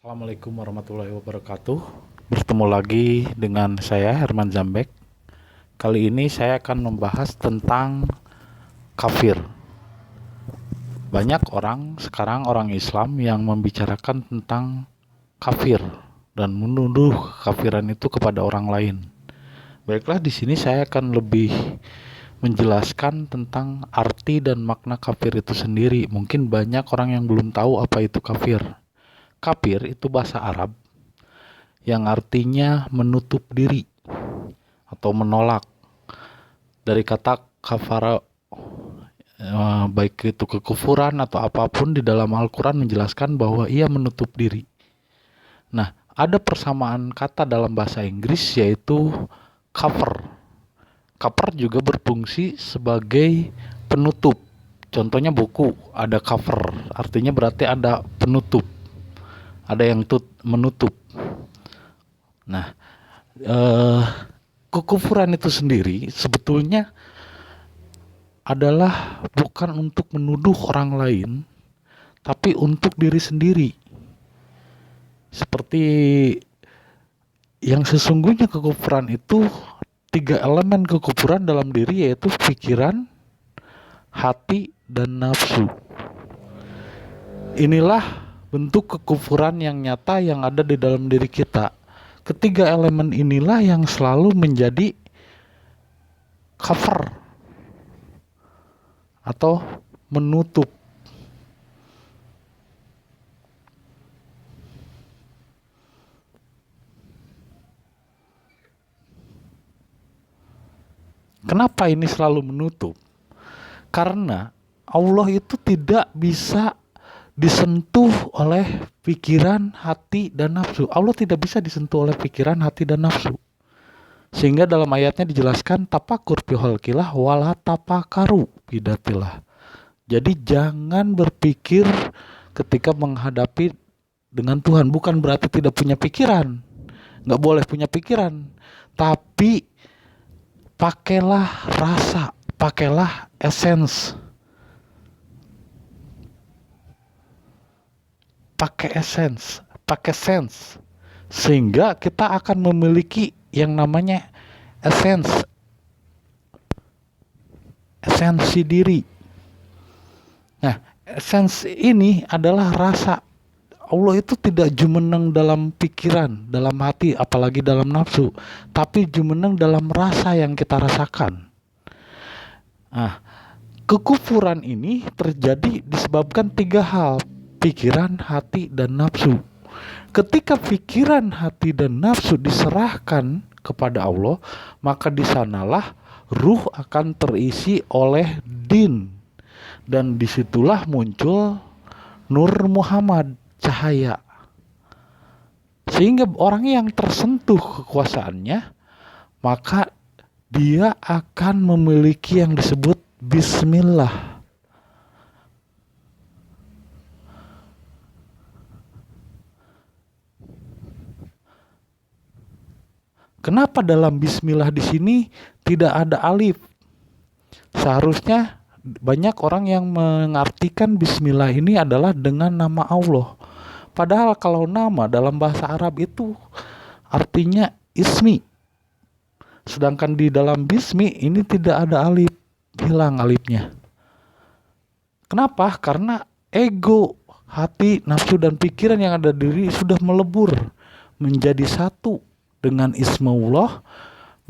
Assalamualaikum warahmatullahi wabarakatuh. Bertemu lagi dengan saya Herman Zambek. Kali ini saya akan membahas tentang kafir. Banyak orang sekarang orang Islam yang membicarakan tentang kafir dan menuduh kafiran itu kepada orang lain. Baiklah, di sini saya akan lebih menjelaskan tentang arti dan makna kafir itu sendiri. Mungkin banyak orang yang belum tahu apa itu kafir. Kafir itu bahasa Arab yang artinya menutup diri atau menolak. Dari kata kafara, baik itu kekufuran atau apapun di dalam Al-Quran menjelaskan bahwa ia menutup diri. Nah, ada persamaan kata dalam bahasa Inggris yaitu cover. Cover juga berfungsi sebagai penutup. Contohnya buku, ada cover, artinya berarti ada penutup. Ada yang menutup. Nah, kekufuran itu sendiri sebetulnya adalah bukan untuk menuduh orang lain, tapi untuk diri sendiri. Seperti yang sesungguhnya kekufuran itu 3 elemen kekufuran dalam diri, yaitu pikiran, hati, dan nafsu. Inilah bentuk kekufuran yang nyata yang ada di dalam diri kita. Ketiga elemen inilah yang selalu menjadi cover atau menutup. Kenapa ini selalu menutup? Karena Allah itu tidak bisa disentuh oleh pikiran, hati, dan nafsu. Allah tidak bisa disentuh oleh pikiran, hati, dan nafsu. Sehingga dalam ayatnya dijelaskan tapakur fi khalqillah wala tapakaru bidatillah. Jadi jangan berpikir ketika menghadapi dengan Tuhan. Bukan berarti tidak punya pikiran, nggak boleh punya pikiran, tapi pakailah rasa, pakailah essence. Pakai sense, sehingga kita akan memiliki yang namanya esensi diri. Nah, esensi ini adalah rasa. Allah itu tidak jumeneng dalam pikiran, dalam hati, apalagi dalam nafsu, tapi jumeneng dalam rasa yang kita rasakan. Nah, kekufuran ini terjadi disebabkan 3 hal: pikiran, hati, dan nafsu. Ketika pikiran, hati, dan nafsu diserahkan kepada Allah, maka di sanalah ruh akan terisi oleh din, dan disitulah muncul Nur Muhammad, cahaya. Sehingga orang yang tersentuh kekuasaannya, maka dia akan memiliki yang disebut Bismillah. Kenapa dalam Bismillah di sini tidak ada alif? Seharusnya banyak orang yang mengartikan Bismillah ini adalah dengan nama Allah. Padahal kalau nama dalam bahasa Arab itu artinya ismi. Sedangkan di dalam Bismi ini tidak ada alif, hilang alifnya. Kenapa? Karena ego, hati, nafsu, dan pikiran yang ada di diri sudah melebur menjadi satu dengan Ismaullah,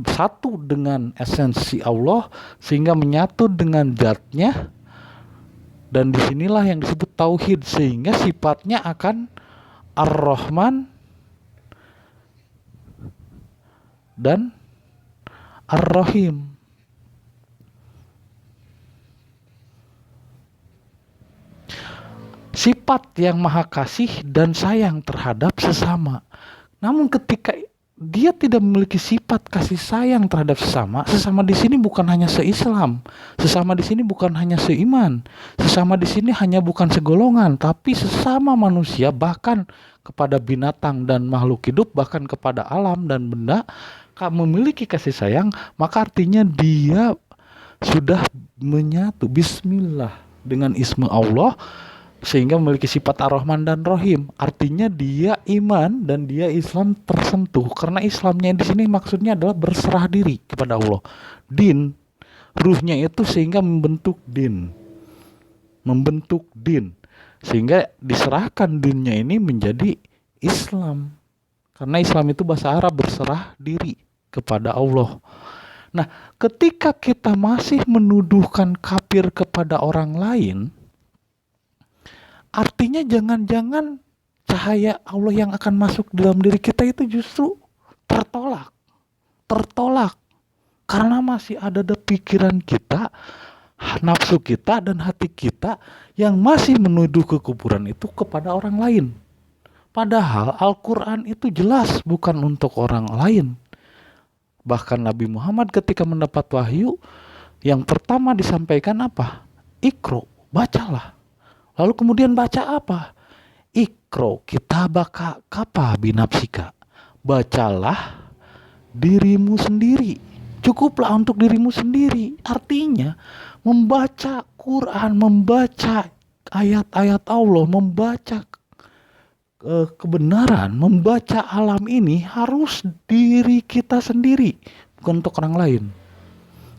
satu dengan esensi Allah, sehingga menyatu dengan zatnya. Dan disinilah yang disebut tauhid, sehingga sifatnya akan Ar-Rahman dan Ar-Rahim. Sifat yang maha kasih dan sayang terhadap sesama. Namun ketika dia tidak memiliki sifat kasih sayang terhadap sesama, sesama di sini bukan hanya se-Islam, sesama di sini bukan hanya seiman, sesama di sini hanya bukan segolongan, tapi sesama manusia, bahkan kepada binatang dan makhluk hidup, bahkan kepada alam dan benda, memiliki kasih sayang, maka artinya dia sudah menyatu Bismillah dengan ismu Allah, sehingga memiliki sifat Ar-Rahman dan Rahim. Artinya dia iman dan dia Islam tersentuh, karena Islamnya di sini maksudnya adalah berserah diri kepada Allah. Din, ruhnya itu sehingga membentuk din, sehingga diserahkan dinnya ini menjadi Islam, karena Islam itu bahasa Arab berserah diri kepada Allah. Nah, ketika kita masih menuduhkan kafir kepada orang lain, artinya jangan-jangan cahaya Allah yang akan masuk dalam diri kita itu justru tertolak. Karena masih ada pikiran kita, nafsu kita, dan hati kita yang masih menuduh kekufuran itu kepada orang lain. Padahal Al-Quran itu jelas bukan untuk orang lain. Bahkan Nabi Muhammad ketika mendapat wahyu, yang pertama disampaikan apa? Iqra, bacalah. Lalu kemudian baca apa? Iqra kitabaka kafa binafsika. Bacalah dirimu sendiri. Cukuplah untuk dirimu sendiri. Artinya membaca Quran, membaca ayat-ayat Allah, membaca kebenaran, membaca alam ini harus diri kita sendiri, bukan untuk orang lain.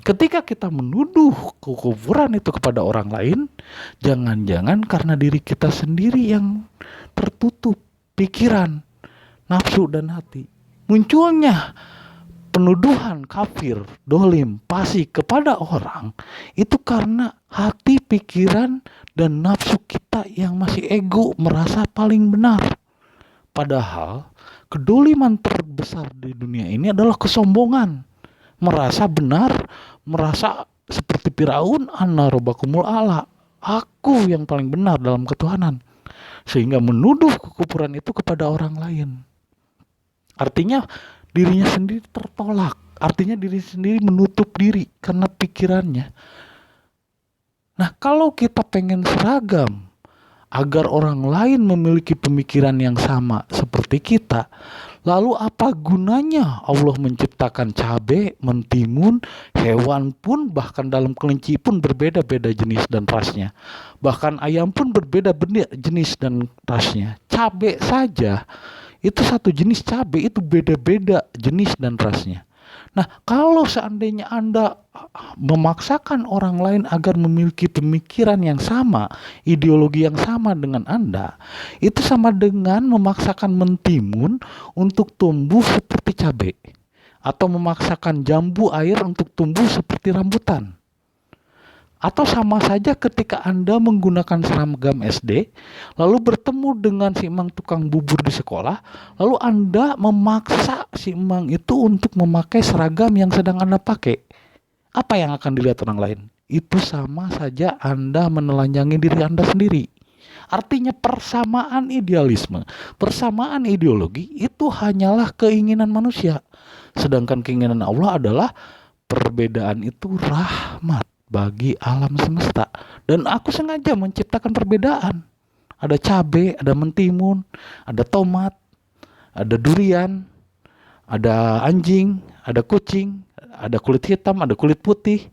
Ketika kita menuduh kekufuran itu kepada orang lain, jangan-jangan karena diri kita sendiri yang tertutup pikiran, nafsu, dan hati. Munculnya penuduhan kafir, dolim, fasik kepada orang itu karena hati, pikiran, dan nafsu kita yang masih ego merasa paling benar. Padahal kedoliman terbesar di dunia ini adalah kesombongan, merasa benar, merasa seperti Firaun, ana rabbakumul a'la, aku yang paling benar dalam ketuhanan, sehingga menuduh kekufuran itu kepada orang lain. Artinya dirinya sendiri tertolak, artinya diri sendiri menutup diri karena pikirannya. Nah, kalau kita pengen seragam agar orang lain memiliki pemikiran yang sama seperti kita, lalu apa gunanya Allah menciptakan cabai, mentimun, hewan pun, bahkan dalam kelinci pun berbeda-beda jenis dan rasnya. Bahkan ayam pun berbeda-beda jenis dan rasnya. Cabai saja, itu satu jenis cabai itu beda-beda jenis dan rasnya. Nah, kalau seandainya Anda memaksakan orang lain agar memiliki pemikiran yang sama, ideologi yang sama dengan Anda, itu sama dengan memaksakan mentimun untuk tumbuh seperti cabai, atau memaksakan jambu air untuk tumbuh seperti rambutan. Atau sama saja ketika Anda menggunakan seragam SD, lalu bertemu dengan si emang tukang bubur di sekolah, lalu Anda memaksa si emang itu untuk memakai seragam yang sedang Anda pakai. Apa yang akan dilihat orang lain? Itu sama saja Anda menelanjangi diri Anda sendiri. Artinya persamaan idealisme, persamaan ideologi itu hanyalah keinginan manusia. Sedangkan keinginan Allah adalah perbedaan itu rahmat bagi alam semesta. Dan aku sengaja menciptakan perbedaan. Ada cabai, ada mentimun, ada tomat, ada durian, ada anjing, ada kucing, ada kulit hitam, ada kulit putih,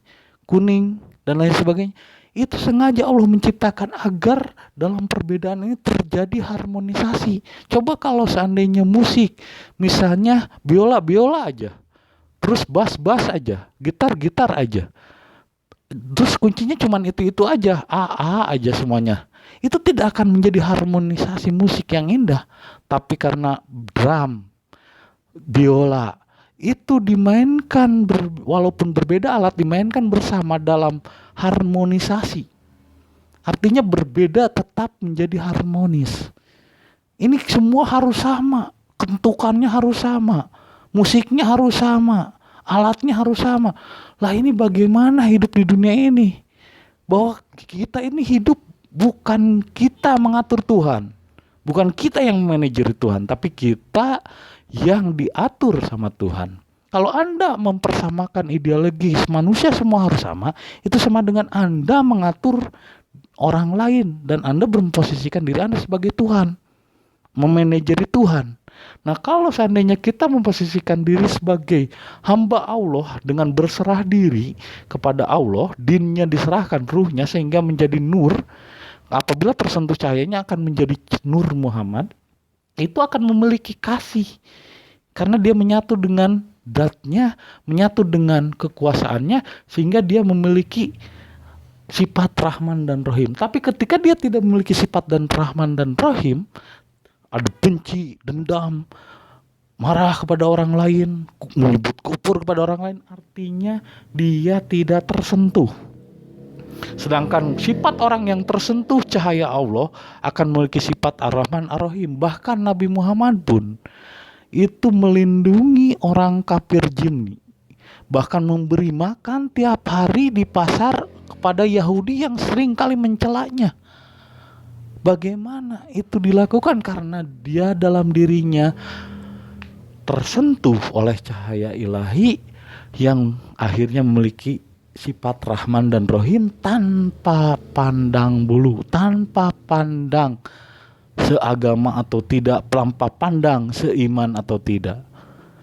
kuning, dan lain sebagainya. Itu sengaja Allah menciptakan agar dalam perbedaan ini terjadi harmonisasi. Coba kalau seandainya musik, misalnya biola aja, terus bass aja, gitar aja, terus kuncinya cuman itu aja, A aja semuanya, itu tidak akan menjadi harmonisasi musik yang indah. Tapi karena drum, biola itu dimainkan walaupun berbeda alat, dimainkan bersama dalam harmonisasi, artinya berbeda tetap menjadi harmonis. Ini semua harus sama, kentukannya harus sama, musiknya harus sama, alatnya harus sama. Lah ini bagaimana hidup di dunia ini? Bahwa kita ini hidup bukan kita mengatur Tuhan, bukan kita yang manajer Tuhan, tapi kita yang diatur sama Tuhan. Kalau Anda mempersamakan ideologi manusia semua harus sama, itu sama dengan Anda mengatur orang lain dan Anda memposisikan diri Anda sebagai Tuhan, memanajeri Tuhan. Nah, kalau seandainya kita memposisikan diri sebagai hamba Allah dengan berserah diri kepada Allah, dinnya diserahkan, ruhnya sehingga menjadi nur. apabila tersentuh cahayanya akan menjadi Nur Muhammad, itu akan memiliki kasih karena dia menyatu dengan zatnya, menyatu dengan kekuasaannya, sehingga dia memiliki sifat Rahman dan Rahim. Tapi ketika dia tidak memiliki sifat dan Rahman dan Rahim, ada benci, dendam, marah kepada orang lain, menyebut kufur kepada orang lain, artinya dia tidak tersentuh. Sedangkan sifat orang yang tersentuh cahaya Allah akan memiliki sifat Ar-Rahman Ar-Rahim. Bahkan Nabi Muhammad pun itu melindungi orang kafir jin, bahkan memberi makan tiap hari di pasar kepada Yahudi yang sering kali mencelanya. Bagaimana itu dilakukan? Karena dia dalam dirinya tersentuh oleh cahaya ilahi yang akhirnya memiliki sifat Rahman dan Rahim tanpa pandang bulu, tanpa pandang seagama atau tidak, tanpa pandang seiman atau tidak.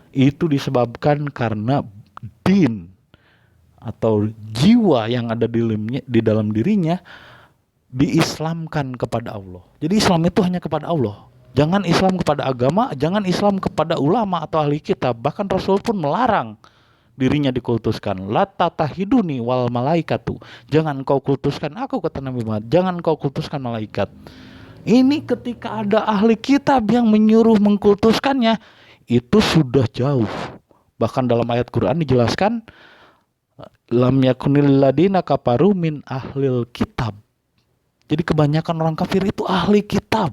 Itu disebabkan karena din atau jiwa yang ada di dalam dirinya diislamkan kepada Allah. Jadi Islam itu hanya kepada Allah. Jangan Islam kepada agama, jangan Islam kepada ulama atau ahli kitab. Bahkan Rasul pun melarang dirinya dikultuskan. La tatahiduni wal malaikatu. Jangan kau kultuskan aku, kata Nabi Muhammad. Jangan kau kultuskan malaikat. Ini ketika ada ahli kitab yang menyuruh mengkultuskannya, itu sudah jauh. Bahkan dalam ayat Quran dijelaskan, lam yakunil ladina kafaru min ahlil kitab. Jadi kebanyakan orang kafir itu ahli kitab.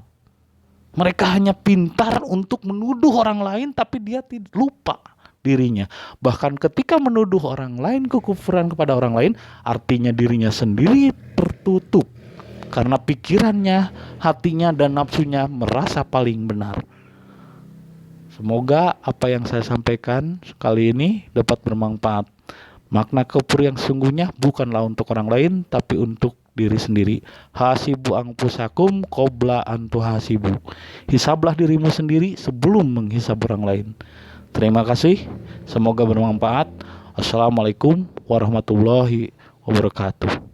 Mereka hanya pintar untuk menuduh orang lain, tapi dia tidak lupa dirinya. Bahkan ketika menuduh orang lain kekufuran kepada orang lain, artinya dirinya sendiri tertutup. Karena pikirannya, hatinya, dan nafsunya merasa paling benar. Semoga apa yang saya sampaikan kali ini dapat bermanfaat. Makna kufur yang sungguhnya bukanlah untuk orang lain, tapi untuk diri sendiri. Hasibu anfusakum qabla an tuhasibu. Hisablah dirimu sendiri sebelum menghisab orang lain. Terima kasih. Semoga bermanfaat. Assalamualaikum warahmatullahi wabarakatuh.